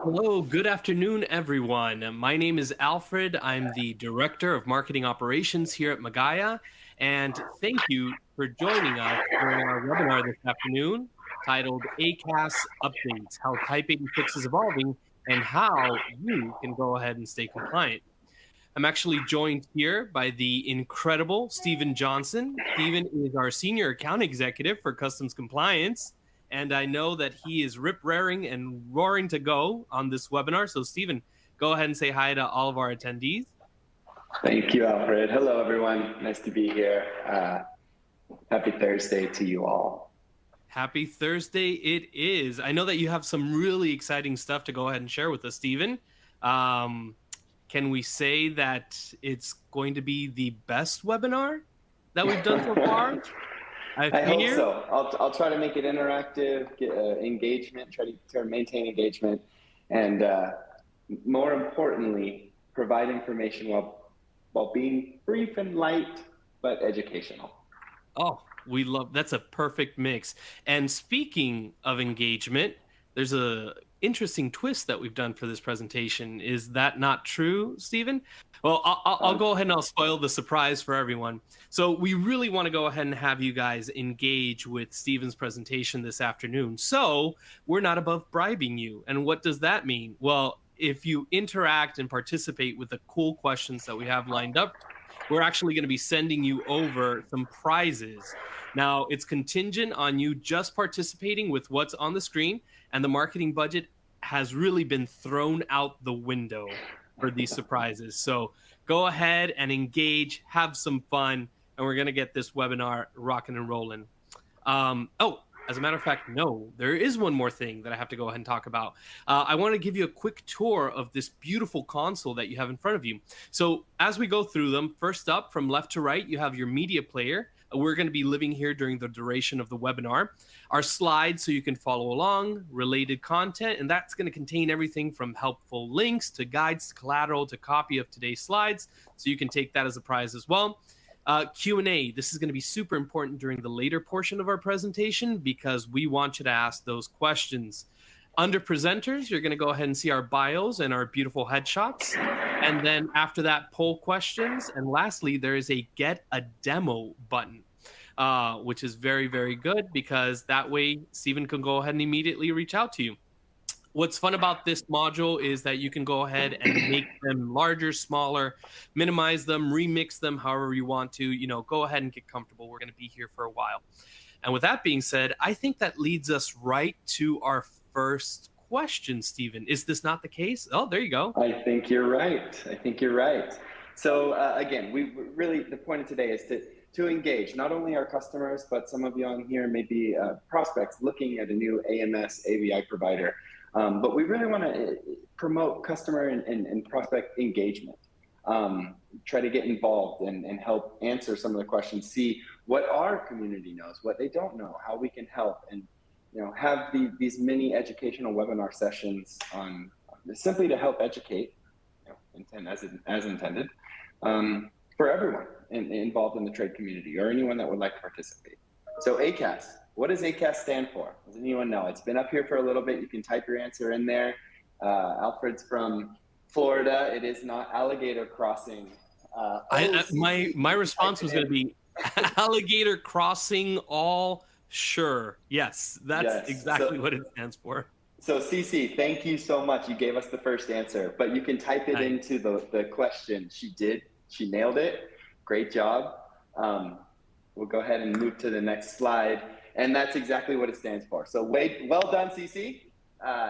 Hello, good afternoon, everyone. My name is Alfred. I'm the Director of Marketing Operations here at Magaya, and thank you for joining us during our webinar this afternoon titled ACAS Updates, How Typing Fixes Evolving and How You Can Go Ahead and Stay Compliant. I'm actually joined here by the incredible Stephen Johnson. Stephen is our Senior Account Executive for Customs Compliance, and I know that he is rip-raring and roaring to go on this webinar. So, Stephen, go ahead and say hi to all of our attendees. Thank you, Alfred. Hello, everyone. Nice to be here. Happy Thursday to you all. Happy Thursday it is. I know that you have some really exciting stuff to go ahead and share with us, Stephen. Can we say that it's going to be the best webinar that we've done so far? I hope so. I'll try to make it interactive, get engagement, try to maintain engagement, and more importantly, provide information while being brief and light, but educational. Oh, we love that's a perfect mix. And speaking of engagement, there's a interesting twist that we've done for this presentation. Is that not true, Stephen? Well, I'll go ahead and I'll spoil the surprise for everyone. So we really want to go ahead and have you guys engage with Stephen's presentation this afternoon. So we're not above bribing you. And what does that mean? Well, if you interact and participate with the cool questions that we have lined up, we're actually going to be sending you over some prizes. Now, it's contingent on you just participating with what's on the screen, and the marketing budget has really been thrown out the window for these surprises. So go ahead and engage, have some fun, and we're going to get this webinar rocking and rolling. As a matter of fact, no, there is one more thing that I have to go ahead and talk about. I want to give you a quick tour of this beautiful console that you have in front of you. So as we go through them, first up from left to right, you have your media player. We're going to be living here during the duration of the webinar. Our slides so you can follow along, related content, and that's going to contain everything from helpful links to guides to collateral to copy of today's slides. So you can take that as a prize as well. Q&A, this is going to be super important during the later portion of our presentation because we want you to ask those questions. Under presenters, you're going to go ahead and see our bios and our beautiful headshots. And then after that, poll questions. And lastly, there is a get a demo button, which is very, very good because that way Stephen can go ahead and immediately reach out to you. What's fun about this module is that you can go ahead and make them larger, smaller, minimize them, remix them however you want to, go ahead and get comfortable. We're going to be here for a while. And with that being said, I think that leads us right to our first question, Stephen. Is this not the case? Oh, there you go. I think you're right. So again, the point of today is to engage not only our customers, but some of you on here may be prospects looking at a new AMS AVI provider. But we really want to promote customer and prospect engagement. Try to get involved and help answer some of the questions, see what our community knows, what they don't know, how we can help, and have these mini educational webinar sessions on simply to help educate, as intended, for everyone involved in the trade community or anyone that would like to participate. So ACAS. What does ACAS stand for? Does anyone know? It's been up here for a little bit. You can type your answer in there. Alfred's from Florida. It is not alligator crossing. My response was going to be alligator crossing all sure. Yes, that's exactly what it stands for. So CC, thank you so much. You gave us the first answer, but you can type it into the question. She did. She nailed it. Great job. We'll go ahead and move to the next slide. And that's exactly what it stands for. So well done, CC.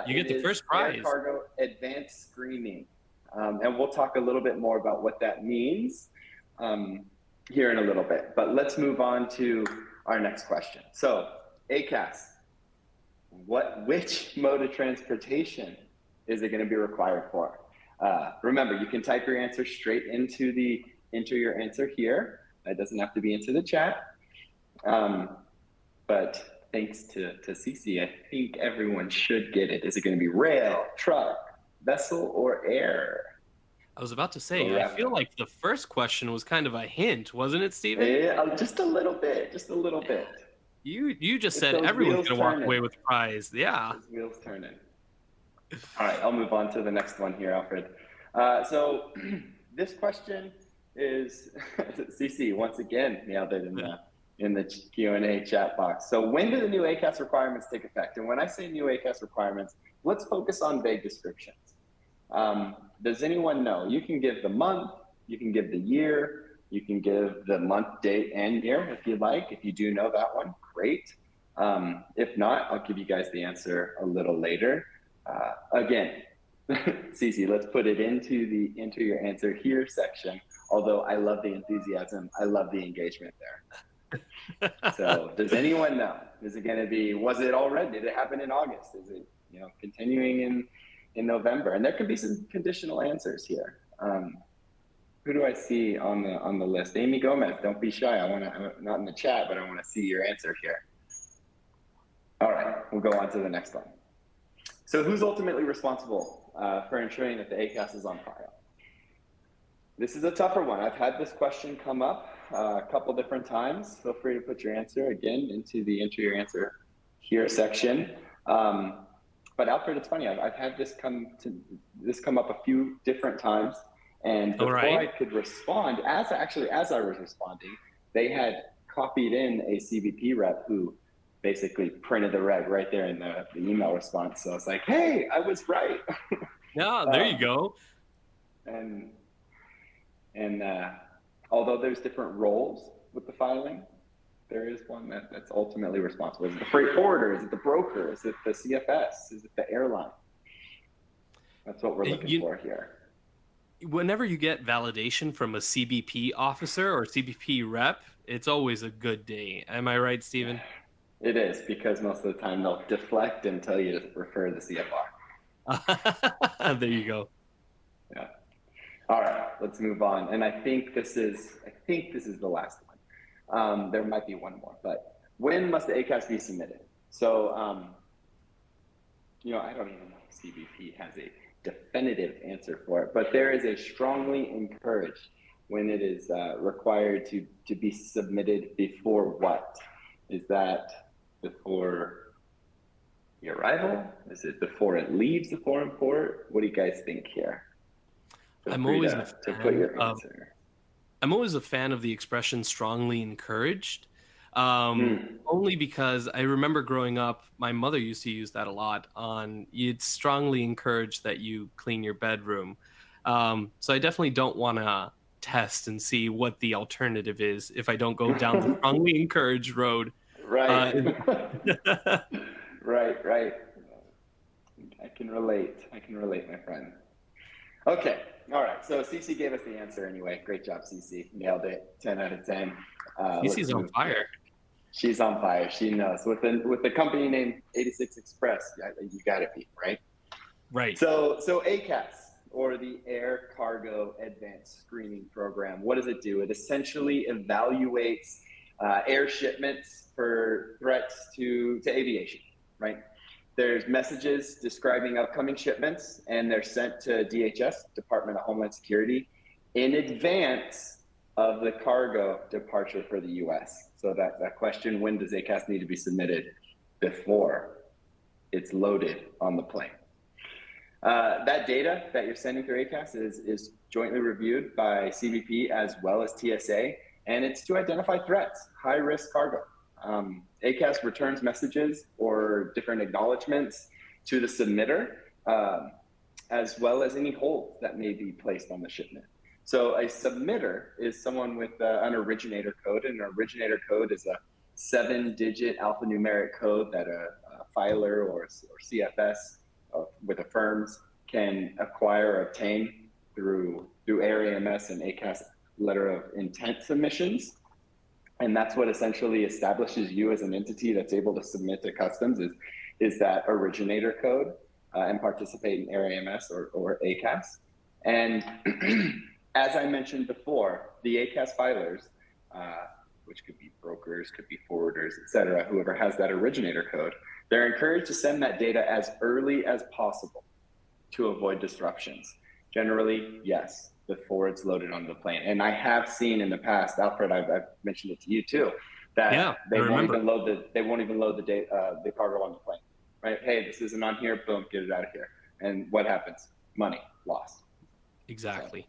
You get the first prize. Air Cargo Advanced Screening. And we'll talk a little bit more about what that means here in a little bit. But let's move on to our next question. So ACAS, which mode of transportation is it going to be required for? Remember, you can type your answer straight into your answer here. It doesn't have to be into the chat. But thanks to CC, I think everyone should get it. Is it going to be rail, truck, vessel, or air? I was about to say, I feel like the first question was kind of a hint, wasn't it, Stephen? Yeah, just a little bit. You just It's said those everyone's wheels gonna walk turning. away with a prize. Yeah. Those wheels turning. All right, I'll move on to the next one here, Alfred. So this question is CC once again nailed it in the Q&A chat box. So when do the new ACAS requirements take effect? And when I say new ACAS requirements, let's focus on vague descriptions. Does anyone know? You can give the month, you can give the year, you can give the month, date, and year if you'd like. If you do know that one, great. If not, I'll give you guys the answer a little later. Again, Cece, let's put it into the enter your answer here section. Although I love the enthusiasm, I love the engagement there. So does anyone know? Is it going to be, was it already, did it happen in August? Is it, continuing in November? And there could be some conditional answers here. Who do I see on the list? Amy Gomez, don't be shy. I'm not in the chat, but I want to see your answer here. All right, we'll go on to the next one. So who's ultimately responsible for ensuring that the ACAS is on file? This is a tougher one. I've had this question come up a couple different times. Feel free to put your answer again into the enter your answer here section. But Alfred, it's funny. I've had this come up a few different times, and before I could respond, as I was responding, they had copied in a CBP rep who basically printed the reg right there in the email response. So I was like, hey, I was right. Yeah, there you go. And although there's different roles with the filing, there is one that's ultimately responsible. Is it the freight forwarder? Is it the broker? Is it the CFS? Is it the airline? That's what we're looking for here. Whenever you get validation from a CBP officer or CBP rep, it's always a good day. Am I right, Stephen? It is, because most of the time they'll deflect and tell you to refer to the CFR. There you go. Yeah. All right, let's move on. And I think this is the last one. There might be one more, but when must the ACAS be submitted? So, I don't even know if CBP has a definitive answer for it, but there is a strongly encouraged when it is required to be submitted before what? Is that before the arrival? Is it before it leaves the foreign port? What do you guys think here? I'm always a fan of the expression strongly encouraged. Only because I remember growing up, my mother used to use that a lot it's strongly encouraged that you clean your bedroom. So I definitely don't want to test and see what the alternative is if I don't go down the strongly encouraged road. Right. Right. I can relate, my friend. Okay. All right. So CC gave us the answer anyway. Great job, CC. Nailed it. 10 out of 10. CC's on fire. She's on fire. She knows. With the company name 86 Express, you got to be, right? Right. So ACAS, or the Air Cargo Advanced Screening Program, what does it do? It essentially evaluates air shipments for threats to aviation, right? There's messages describing upcoming shipments, and they're sent to DHS, Department of Homeland Security, in advance of the cargo departure for the US. So that question, when does ACAS need to be submitted? Before it's loaded on the plane. That data that you're sending through ACAS is jointly reviewed by CBP as well as TSA, and it's to identify threats, high-risk cargo. ACAS returns messages or different acknowledgments to the submitter, as well as any holds that may be placed on the shipment. So a submitter is someone with an originator code, and an originator code is a 7-digit alphanumeric code that a filer or CFS with the firms can acquire or obtain through AirAMS and ACAS letter of intent submissions. And that's what essentially establishes you as an entity that's able to submit to customs is that originator code and participate in AirAMS or ACAS. And as I mentioned before, the ACAS filers, which could be brokers, could be forwarders, et cetera, whoever has that originator code, they're encouraged to send that data as early as possible to avoid disruptions. Generally, yes, before it's loaded onto the plane. And I have seen in the past, Alfred, I've mentioned it to you too, Yeah, that I they won't remember. even load the cargo on the plane, right? Hey, this isn't on here. Boom, get it out of here. And what happens? Money lost. So Exactly.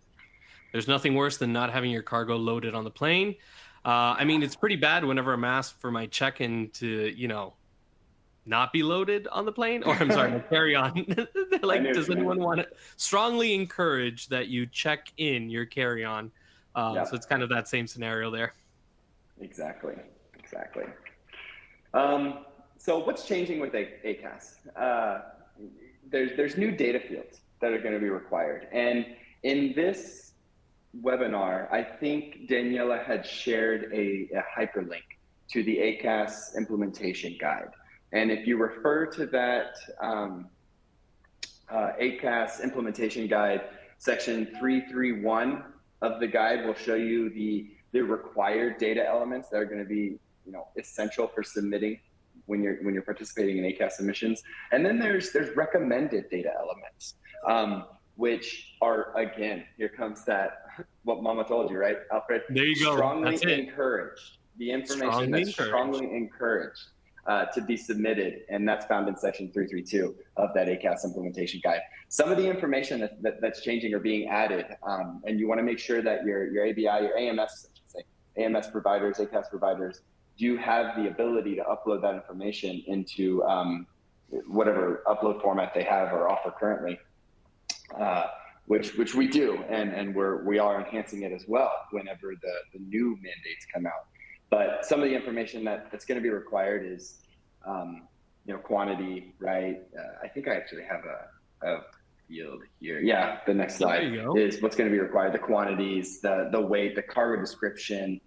There's nothing worse than not having your cargo loaded on the plane. I mean, it's pretty bad whenever I'm asked for my check-in to, not be loaded on the plane, or I'm sorry, my carry-on. They're I like, knew what does you meant. anyone want to strongly encourage that you check in your carry-on? So it's Yep, kind of that same scenario there. exactly, exactly. Um, so what's changing with ACAS? There's new data fields that are going to be required, and in this webinar, I think Daniela had shared a hyperlink to the ACAS implementation guide. And if you refer to that ACAS implementation guide, section 331 of the guide will show you the required data elements that are going to be essential for submitting when you're participating in ACAS submissions. And then there's recommended data elements, which are, again, here comes that what Mama told you, right, Alfred? There you go. Strongly That's it. encouraged. The information Strongly that's encouraged. strongly encouraged to be submitted, and that's found in section 332 of that ACAS implementation guide. Some of the information that's changing or being added, and you want to make sure that your ABI, your AMS, I should say, AMS providers, ACAS providers, do have the ability to upload that information into whatever upload format they have or offer currently, which we do, and we are enhancing it as well whenever the new mandates come out. But some of the information that's going to be required is, quantity, right? I think I actually have a field here. Yeah, the next There slide you go. is what's going to be required: the quantities, the weight, the cargo description,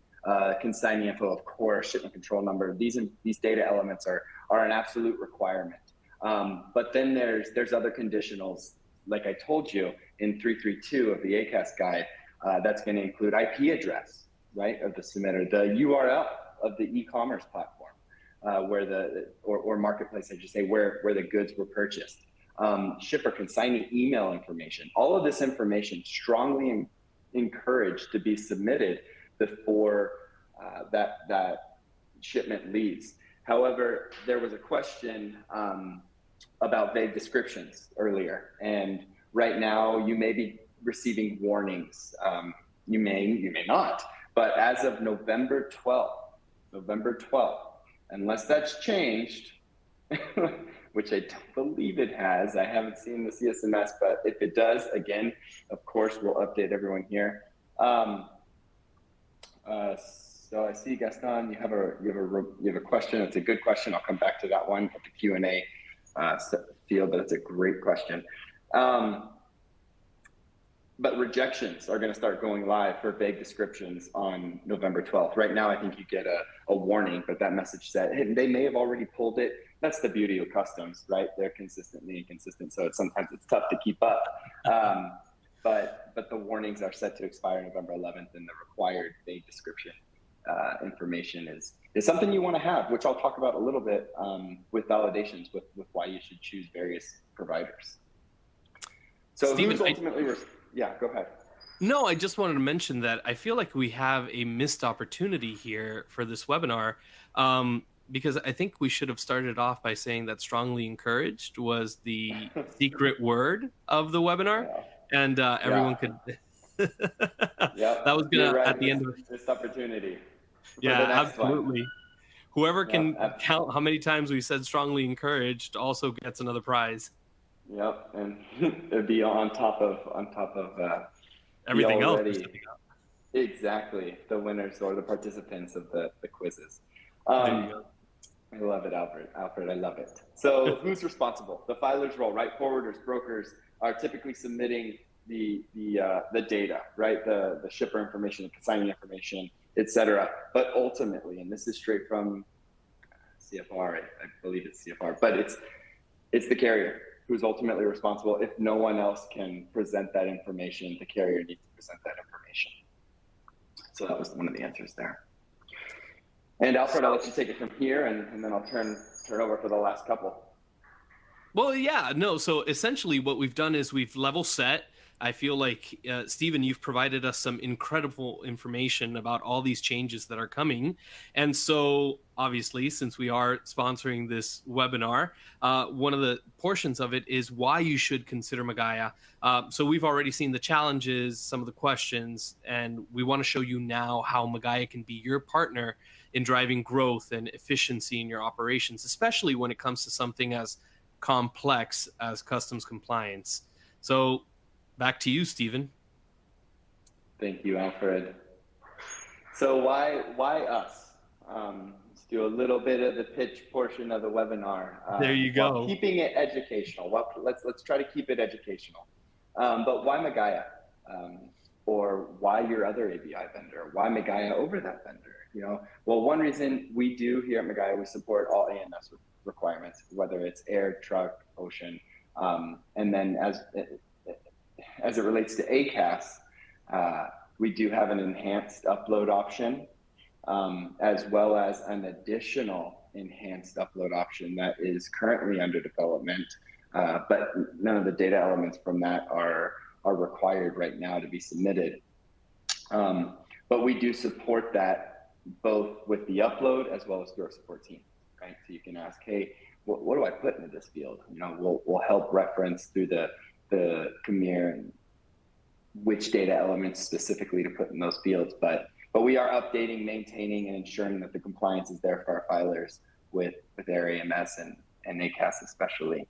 consignee info, of course, shipment control number. These data elements are an absolute requirement. But then there's other conditionals, like I told you in 332 of the ACAS guide, that's going to include IP address, right, of the submitter, the URL of the e-commerce platform, or marketplace, I should say, where the goods were purchased, shipper consignee email information. All of this information strongly encouraged to be submitted before that shipment leaves. However, there was a question about vague descriptions earlier, and right now you may be receiving warnings. You may not, but as of November 12th, unless that's changed, which I don't believe it has. I haven't seen the CSMS, but if it does, again, of course, we'll update everyone here. So I see, Gaston, you have a question. It's a good question. I'll come back to that one at the Q&A field, but it's a great question. But rejections are going to start going live for vague descriptions on November 12th. Right now, I think you get a warning, but that message said, hey, they may have already pulled it. That's the beauty of customs, right? They're consistently inconsistent, so sometimes it's tough to keep up. But the warnings are set to expire November 11th, and the required vague description information is something you want to have, which I'll talk about a little bit with validations, with why you should choose various providers. So Steven, who's ultimately, yeah, go ahead. No, I just wanted to mention that I feel like we have a missed opportunity here for this webinar, because I think we should have started off by saying that strongly encouraged was the secret word of the webinar, yeah. And everyone could. Yeah, that was gonna right. at the end of this opportunity. Yeah, absolutely. One. Whoever can count how many times we said strongly encouraged also gets another prize. Yep, and it'd be on top of everything else. Exactly, the winners or the participants of the quizzes. There you go. I love it, Alfred. I love it. So who's responsible? The filer's role, right? Forwarders, brokers are typically submitting the data, right? The shipper information, the consignee information, etc. But ultimately, and this is straight from CFR, I believe it's CFR, but it's the carrier who's ultimately responsible. If no one else can present that information, the carrier needs to present that information. So that was one of the answers there. And Alfred, I'll let you take it from here, and then I'll turn over for the last couple. Well, yeah, no. So essentially what we've done is we've level set I feel like, Stephen, you've provided us some incredible information about all these changes that are coming. And so, obviously, since we are sponsoring this webinar, one of the portions of it is why you should consider Magaya. So, we've already seen the challenges, some of the questions, and we want to show you now how Magaya can be your partner in driving growth and efficiency in your operations, especially when it comes to something as complex as customs compliance. So, back to you, Stephen. Thank you, Alfred. So why us? Let's do a little bit of the pitch portion of the webinar There you while go. keeping it educational. Let's try to keep it educational. But why Magaya? Or why your other ABI vendor? Why Magaya over that vendor? Well, one reason we do here at Magaya, we support all AMS requirements, whether it's air, truck, ocean, and then as it relates to ACAS, we do have an enhanced upload option, as well as an additional enhanced upload option that is currently under development, but none of the data elements from that are required right now to be submitted. But we do support that both with the upload as well as through our support team, right? So you can ask, hey, what do I put into this field? We'll help reference through the CMIR and which data elements specifically to put in those fields. But we are updating, maintaining, and ensuring that the compliance is there for our filers with their AMS and ACAS especially,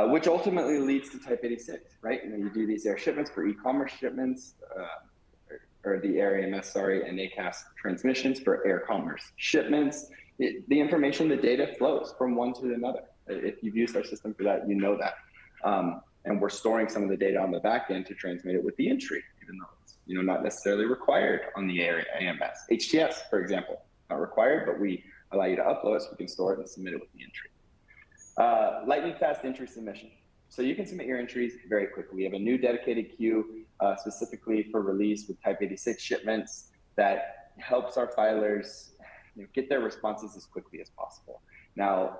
which ultimately leads to Type 86, right? You do these air shipments for e-commerce shipments, or the air AMS, sorry, and ACAS transmissions for air commerce shipments. The information, the data flows from one to another. If you've used our system for that, you know that. And we're storing some of the data on the back end to transmit it with the entry, even though it's not necessarily required on the AMS. HTS, for example, not required, but we allow you to upload it so we can store it and submit it with the entry. Lightning fast entry submission. So you can submit your entries very quickly. We have a new dedicated queue specifically for release with Type 86 shipments that helps our filers get their responses as quickly as possible. Now,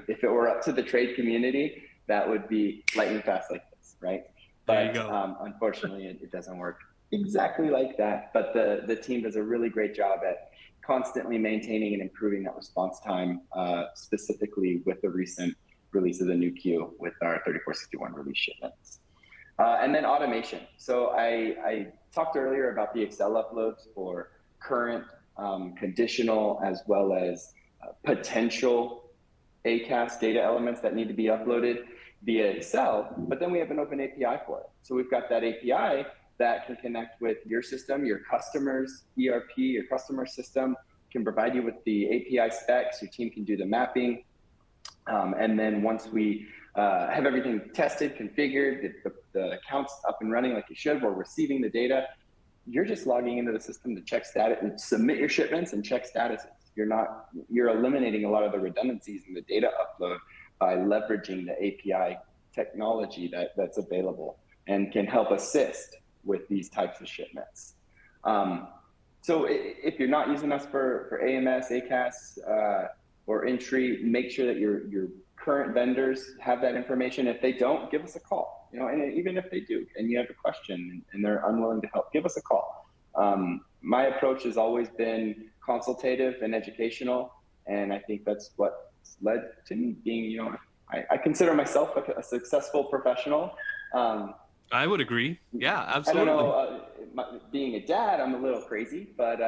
if it were up to the trade community, that would be lightning fast like this, right? But unfortunately, it doesn't work exactly like that. But the team does a really great job at constantly maintaining and improving that response time, specifically with the recent release of the new queue with our 3461 release shipments. And then automation. So I talked earlier about the Excel uploads for current, conditional, as well as potential ACAS data elements that need to be uploaded via Excel, but then we have an open API for it. So we've got that API that can connect with your system, your customer's ERP, your customer system, can provide you with the API specs, your team can do the mapping. And then once we have everything tested, configured, the accounts up and running like you should, we're receiving the data, you're just logging into the system to check status and submit your shipments and check statuses. You're eliminating a lot of the redundancies in the data upload by leveraging the API technology that's available and can help assist with these types of shipments. So if you're not using us for AMS, ACAS, or entry, make sure that your current vendors have that information. If they don't, give us a call. And even if they do, and you have a question and they're unwilling to help, give us a call. My approach has always been consultative and educational, and I think that's what's led to me being, I consider myself a successful professional. I would agree. Yeah, absolutely. I don't know, being a dad, I'm a little crazy, but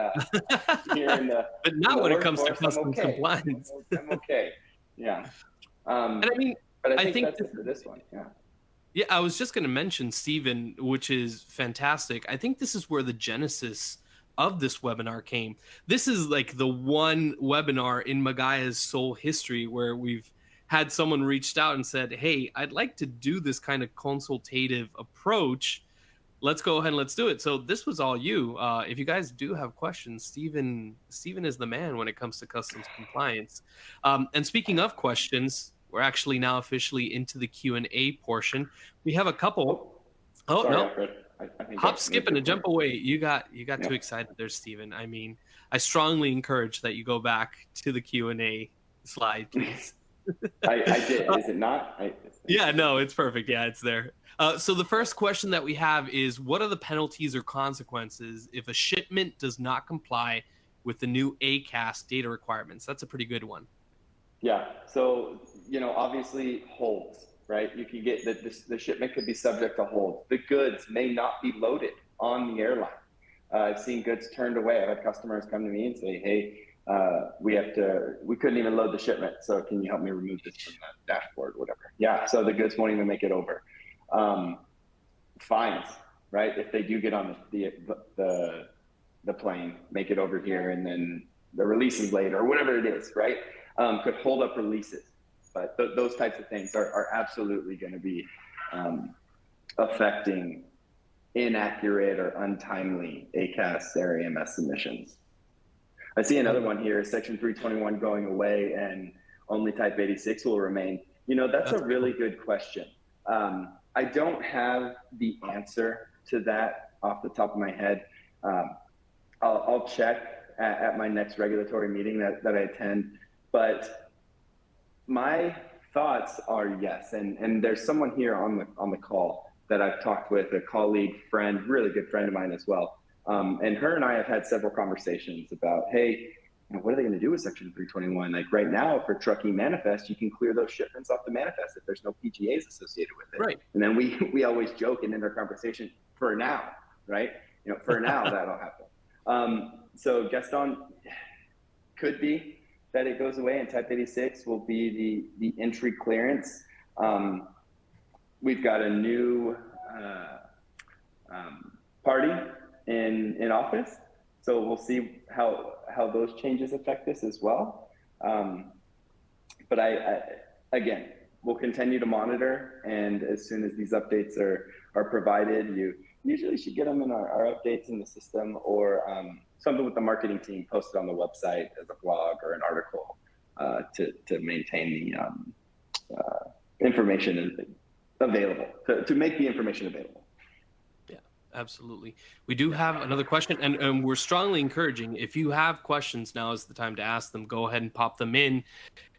here in the but not when it comes to customs compliance. I'm okay. Yeah. And I mean, but I think that's it for this one. Yeah. Yeah, I was just going to mention, Stephen, which is fantastic. I think this is where the genesis of this webinar came. This is like the one webinar in Magaya's sole history where we've had someone reached out and said, hey, I'd like to do this kind of consultative approach. Let's go ahead and let's do it. So this was all you. If you guys do have questions, Stephen is the man when it comes to customs compliance. And speaking of questions, we're actually now officially into the Q&A portion. We have a couple. Oh, sorry, no. Alfred. I think Hop, skip, and a jump away. You got too excited there, Stephen. I mean, I strongly encourage that you go back to the Q&A slide, please. I did. Is it not? Yeah, no, it's perfect. Yeah, it's there. So the first question that we have is, what are the penalties or consequences if a shipment does not comply with the new ACAS data requirements? That's a pretty good one. Yeah. So, obviously holds, right? You can get the shipment could be subject to hold. The goods may not be loaded on the airline. I've seen goods turned away. I've had customers come to me and say, hey, we couldn't even load the shipment. So can you help me remove this from the dashboard, whatever? Yeah. So the goods won't even make it over. Fines, right? If they do get on the plane, make it over here, and then the release is late or whatever it is, right? Could hold up releases. But those types of things are absolutely going to be affecting inaccurate or untimely ACAS or AMS submissions. I see another one here, Section 321 going away and only Type 86 will remain. That's a really good question. I don't have the answer to that off the top of my head. I'll check at my next regulatory meeting that I attend, but my thoughts are yes. And there's someone here on the call that I've talked with, a colleague, friend, really good friend of mine as well. And her and I have had several conversations about, hey, what are they going to do with Section 321? Like right now for trucking manifest, you can clear those shipments off the manifest if there's no PGAs associated with it. Right. And then we always joke and end our conversation, for now, right? For now that'll happen. So Gaston, could be that it goes away and Type 86 will be the entry clearance. We've got a new party in office, so we'll see how those changes affect this as well. But I again, we'll continue to monitor, and as soon as these updates are provided, you usually should get them in our updates in the system, or something with the marketing team posted on the website as a blog or an article to maintain the information available, to make the information available. Yeah, absolutely. We do have another question, and we're strongly encouraging, if you have questions, now is the time to ask them. Go ahead and pop them in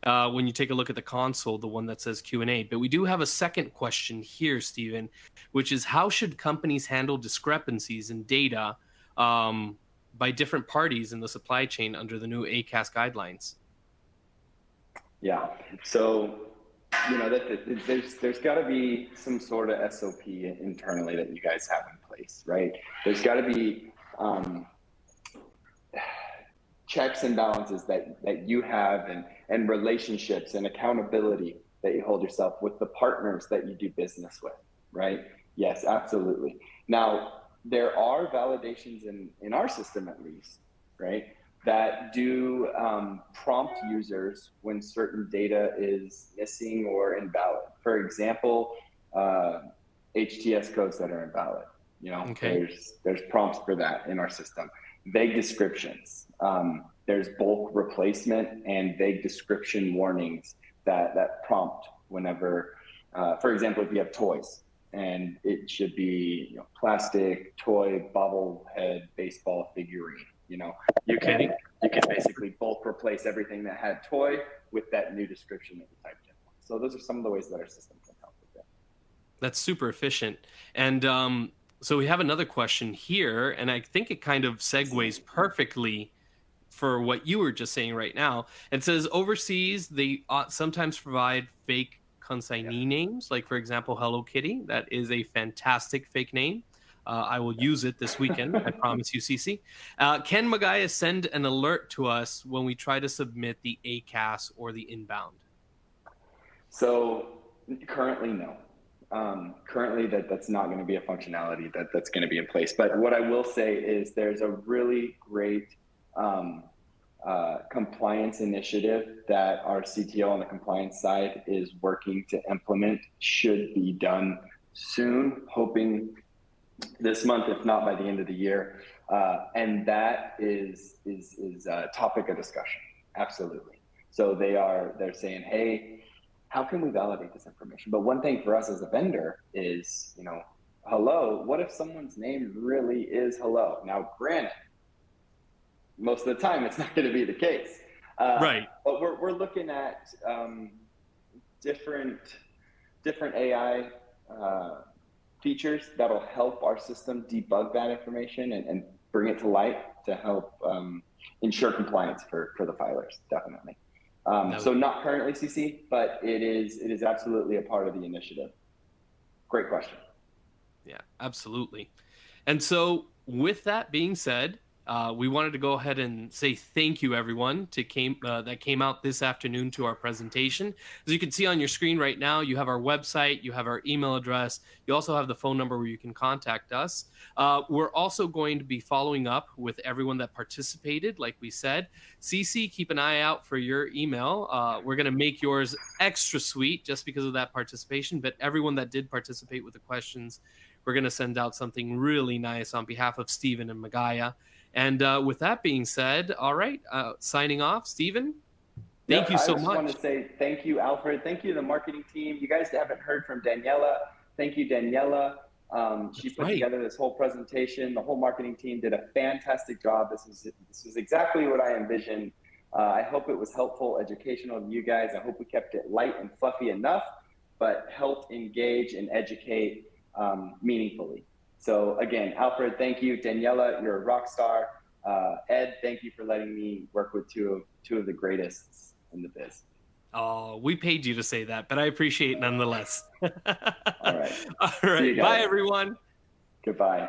when you take a look at the console, the one that says Q&A. But we do have a second question here, Stephen, which is, how should companies handle discrepancies in data by different parties in the supply chain under the new ACAS guidelines? Yeah, so there's got to be some sort of SOP internally that you guys have in place, right? There's got to be checks and balances that you have, and relationships and accountability that you hold yourself with the partners that you do business with, right? Yes, absolutely. Now, there are validations in our system, at least, right, that do prompt users when certain data is missing or invalid. For example, HTS codes that are invalid. Okay. There's prompts for that in our system. Vague descriptions. There's bulk replacement and vague description warnings that prompt whenever, for example, if you have toys, and it should be plastic, toy, bobblehead, baseball figurine. You can basically bulk replace everything that had toy with that new description that you typed in. So those are some of the ways that our system can help with that. That's super efficient. And so we have another question here, and I think it kind of segues perfectly for what you were just saying right now. It says, overseas, they sometimes provide fake consignee names, like, for example, Hello Kitty. That is a fantastic fake name. I will use it this weekend. I promise you, CC. Can Magaya send an alert to us when we try to submit the ACAS or the inbound? So currently, no. Currently, that's not going to be a functionality that's going to be in place. But what I will say is there's a really great compliance initiative that our CTO on the compliance side is working to implement. Should be done soon, hoping this month, if not by the end of the year. And that is a topic of discussion. Absolutely. So they're saying, hey, how can we validate this information? But one thing for us as a vendor is, hello, what if someone's name really is hello? Now, granted, most of the time it's not going to be the case. Right. But we're looking at different AI features that'll help our system debug that information and bring it to light to help ensure compliance for the filers, definitely. So not currently CC, but it is absolutely a part of the initiative. Great question. Yeah, absolutely. And so, with that being said, we wanted to go ahead and say thank you, everyone, that came out this afternoon to our presentation. As you can see on your screen right now, you have our website, you have our email address, you also have the phone number where you can contact us. We're also going to be following up with everyone that participated, like we said. CC, keep an eye out for your email. We're going to make yours extra sweet just because of that participation, but everyone that did participate with the questions, we're going to send out something really nice on behalf of Stephen and Magaya. And with that being said, all right, signing off, Stephen. Thank you so much. I just want to say thank you, Alfred. Thank you to the marketing team. You guys haven't heard from Daniela. Thank you, Daniela. She put together this whole presentation. The whole marketing team did a fantastic job. This was exactly what I envisioned. I hope it was helpful, educational to you guys. I hope we kept it light and fluffy enough, but helped engage and educate meaningfully. So again, Alfred, thank you. Daniela, you're a rock star. Ed, thank you for letting me work with two of the greatest in the biz. Oh, we paid you to say that, but I appreciate it nonetheless. All right. All right. Bye, everyone. Goodbye.